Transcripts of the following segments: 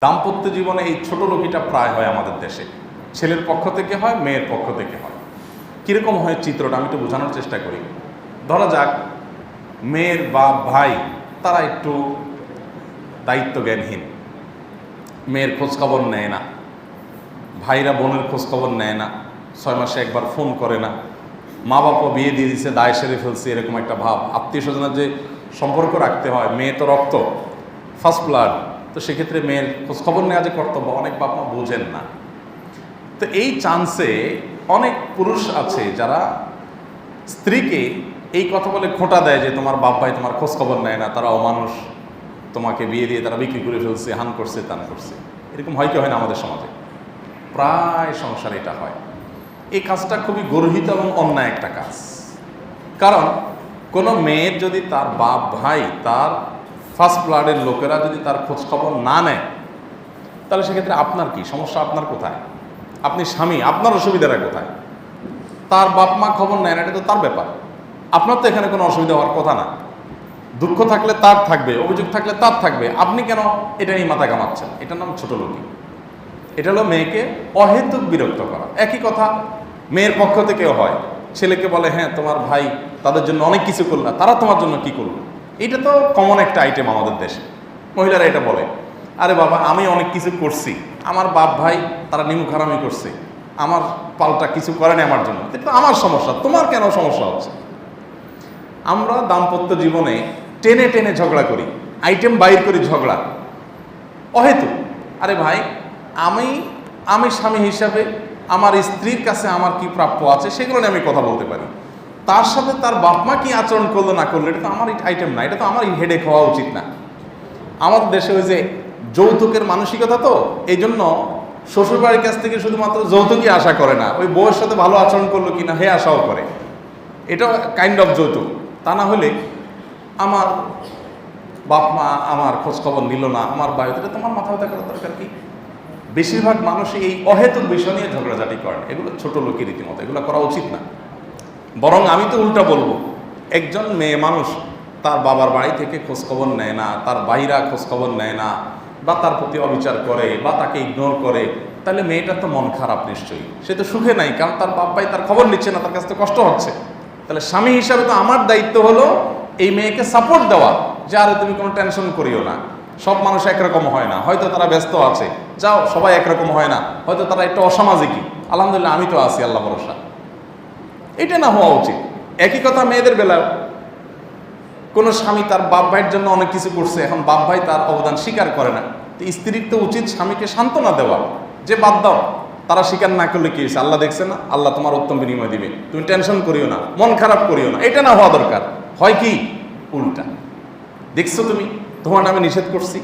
দাম্পত্য জীবনে এই ছোট লোকিটা প্রায় হয় আমাদের দেশে। ছেলের পক্ষ থেকে হয়, মেয়ের পক্ষ থেকে হয়। কীরকম হয় চিত্রটা আমি একটু বোঝানোর চেষ্টা করি। ধরা যাক মেয়ের বাপ ভাই তারা একটু দায়িত্ব জ্ঞানহীন, মেয়ের খোঁজখবর নেয় না, ভাইরা বোনের খোঁজখবর নেয় না, 6 মাসে একবার ফোন করে না, মা বাবা বিয়ে দিয়ে দিচ্ছে, দায় সেরে ফেলছে, এরকম একটা ভাব। আত্মীয় স্বজনের যে সম্পর্ক রাখতে হয়, মেয়ে তো রক্ত, ফার্স্ট ব্লাড, তো সেক্ষেত্রে মেয়ের খোঁজখবর নেওয়া যে কর্তব্য অনেক বাপ মা বোঝেন না। তো এই চান্সে অনেক পুরুষ আছে যারা স্ত্রীকে এই কথা বলে খোঁটা দেয় যে তোমার বাপ ভাই তোমার খোঁজখবর নেয় না, তারা অমানুষ, তোমাকে বিয়ে দিয়ে তারা বিক্রি করে ফেলছে, হান করছে, তান করছে। এরকম হয় কি হয় না আমাদের সমাজে? প্রায় সংসারে এটা হয়। এই কাজটা খুবই গর্হিত এবং অন্যায় একটা কাজ। কারণ কোনো মেয়ের যদি তার বাপ ভাই, তার ফার্স্ট ব্লাডের লোকেরা যদি তার খোঁজখবর না নেয়, তাহলে সেক্ষেত্রে আপনার কি সমস্যা? আপনার কোথায়? আপনি স্বামী, আপনার অসুবিধাটা কোথায়? তার বাপ মা খবর নেয় না, এটা তো তার ব্যাপার। আপনার তো এখানে কোনো অসুবিধা হওয়ার কথা না। দুঃখ থাকলে তার থাকবে, অভিযোগ থাকলে তার থাকবে, আপনি কেন এটা নিয়ে মাথা ঘামাচ্ছেন? এটার নাম ছোট লোকই। এটা হলো মেয়েকে অহেতুক বিরক্ত করা। একই কথা মেয়ের পক্ষ থেকেও হয়। ছেলেকে বলে হ্যাঁ তোমার ভাই তাদের জন্য অনেক কিছু করলো, তারা তোমার জন্য কি করলো? এটা তো কমন একটা আইটেম আমাদের দেশে। মহিলারা এটা বলে, আরে বাবা আমি অনেক কিছু করছি, আমার বাপ ভাই তারা নিমুখ হারামি করছে, আমার পাল্টা কিছু করেনি আমার জন্য, এটা আমার সমস্যা, তোমার কেন সমস্যা হচ্ছে? আমরা দাম্পত্য জীবনে টেনে টেনে ঝগড়া করি, আইটেম বাইর করি ঝগড়া অহেতুক। আরে ভাই আমি স্বামী হিসাবে আমার স্ত্রীর কাছে আমার কি প্রাপ্য আছে সেগুলো নিয়ে আমি কথা বলতে পারি। তার সাথে তার বাপ মা কি আচরণ করলো না করলো এটা তো আমার আইটেম না, এটা তো আমার হেডেক হওয়া উচিত না। আমাদের দেশে ওই যে যৌতুকের মানসিকতা, তো এই জন্য শ্বশুরবাড়ির কাছ থেকে শুধুমাত্র যৌতুকই আশা করে না, ওই বউয়ের সাথে ভালো আচরণ করলো কিনা হে আশাও করে। এটা কাইন্ড অফ যৌতুক। তা না হলে আমার বাপ মা আমার খোঁজখবর নিল না, আমার বাড়িতে, এটা তোমার মাথা ব্যথা করার দরকার কি? বেশিরভাগ মানুষই এই অহেতুক বিষয় নিয়ে ঝগড়াঝাটি করেন। এগুলো ছোট লোকের রীতিমতো, এগুলো করা উচিত না। বরং আমি তো উল্টা বলবো, একজন মেয়ে মানুষ তার বাবার বাড়ি থেকে খোঁজখবর নেয় না, তার ভাইরা খোঁজখবর নেয় না, বা তার প্রতি অবিচার করে, বা তাকে ইগনোর করে, তাহলে মেয়েটার তো মন খারাপ নিশ্চয়ই, সে তো সুখে নাই, কারণ তার বাপ ভাই তার খবর নিচ্ছে না, তার কাছে তো কষ্ট হচ্ছে। তাহলে স্বামী হিসাবে তো আমার দায়িত্ব হলো এই মেয়েকে সাপোর্ট দেওয়া, যে আরে তুমি কোনো টেনশন করিও না, সব মানুষ একরকম হয় না, হয়তো তারা ব্যস্ত আছে, যাও সবাই একরকম হয় না, হয়তো তারা একটু অসামাজিকই, আলহামদুলিল্লাহ আমি তো আছি, আল্লাহ ভরসা। এটা না হওয়া উচিত। একই কথা মেয়েদের বেলায়, কোনো স্বামী তার বাপ ভাইয়ের জন্য অনেক কিছু করছে, এখন বাপ ভাই তার অবদান স্বীকার করে না, তো স্ত্রীর তো উচিত স্বামীকে সান্ত্বনা দেওয়া, যে বাদ দাও, তারা স্বীকার না করলে কি হয়েছে, আল্লাহ দেখছে না, আল্লাহ তোমার উত্তম বিনিময় দিবে, তুমি টেনশন করিও না, মন খারাপ করিও না। এটা না হওয়া দরকার। হয় কি উল্টা, দেখছো তুমি, তোমার নামে নিষেধ করছি,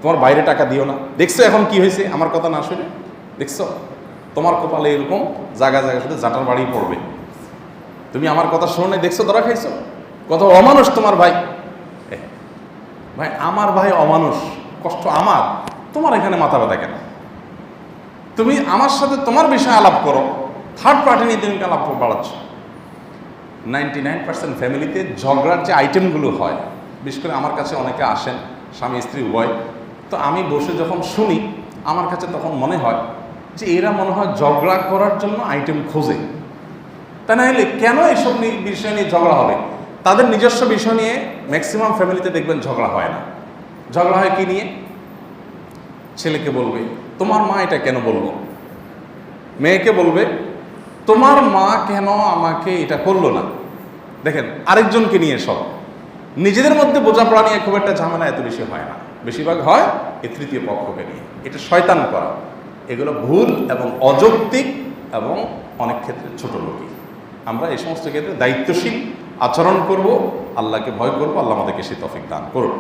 তোমার বাইরে টাকা দিও না, দেখছো এখন কি হয়েছে আমার কথা না শুনে, দেখছো তোমার কপালে এরকম জায়গায় জায়গায় শুধু জাটার বাড়ি পড়বে, তুমি আমার কথা শুনে দেখছো ধরা খাইছো, কত অমানুষ তোমার ভাই। ভাই আমার ভাই অমানুষ, কষ্ট আমার, তোমার এখানে মাথা ব্যথা কেন? তুমি আমার সাথে তোমার বিষয়ে আলাপ করো, থার্ড পার্টি নিয়ে তুমি আলাপ বাড়াচ্ছ। 99% ফ্যামিলিতে ঝগড়ার যে আইটেমগুলো হয়, বিশেষ করে আমার কাছে অনেকে আসেন স্বামী স্ত্রী উভয়, তো আমি বসে যখন শুনি আমার কাছে তখন মনে হয় যে এরা মনে হয় ঝগড়া করার জন্য আইটেম খোঁজে। তা না হলে কেন এসব বিষয় নিয়ে ঝগড়া হবে? তাদের নিজস্ব বিষয় নিয়ে ম্যাক্সিমাম ফ্যামিলিতে দেখবেন ঝগড়া হয় না। ঝগড়া হয় কি নিয়ে? ছেলেকে বলবে তোমার মা এটা কেন বলবো, মেয়েকে বলবে তোমার মা কেন আমাকে এটা করলো না। দেখেন আরেকজনকে নিয়ে সব, নিজেদের মধ্যে বোঝাপড়া নিয়ে খুব একটা ঝামেলা এত বেশি হয় না, বেশিরভাগ হয় এই তৃতীয় পক্ষকে নিয়ে। এটা শয়তান করা, এগুলো ভুল এবং অযৌক্তিক এবং অনেক ক্ষেত্রে ছোট লোকই। আমরা এই সমস্ত ক্ষেত্রে দায়িত্বশীল আচরণ করব, আল্লাহকে ভয় করব, আল্লাহ আমাদেরকে সেই তৌফিক দান করুন।